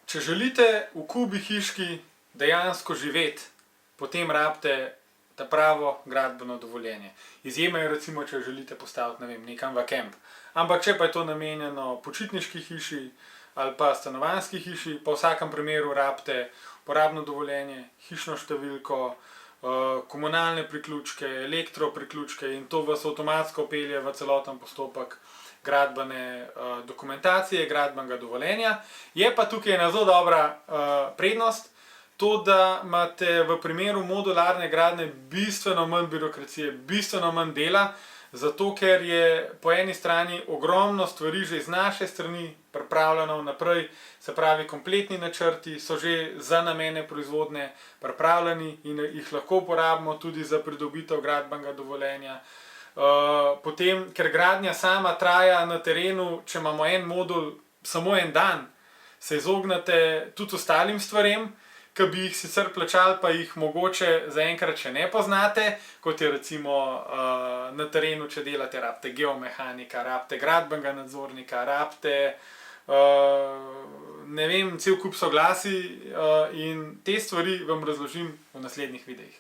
Če želite v kubi hiški dejansko živeti, potem rabite ta pravo gradbeno dovoljenje. Izjema je recimo, če želite postaviti, ne vem, nekam v kamp. Ampak če pa je to namenjeno počitniški hiši ali pa stanovanjski hiši, pa v vsakem primeru rabite uporabno dovoljenje, hišno številko, komunalne priključke, elektro priključke in to vas avtomatsko pelje v celoten postopek gradbene dokumentacije, gradbenega dovoljenja. Je pa tukaj ena zelo dobra prednost, to, da imate v primeru modularne gradnje bistveno manj birokracije, bistveno manj dela, zato ker je po eni strani ogromno stvari že iz naše strani pripravljeno vnaprej, se pravi kompletni načrti so že za namene proizvodnje pripravljeni in jih lahko uporabimo tudi za pridobitev gradbenega dovoljenja. Potem, ker gradnja sama traja na terenu, če imamo en modul samo en dan, se izognete tudi ostalim stvarem, ki bi jih sicer plačali, pa jih mogoče zaenkrat še ne poznate, kot je recimo na terenu, če delate, rabite geomehanika, rabite gradbenega nadzornika, rabite ne vem, cel kup soglasij in te stvari vam razložim v naslednjih videih.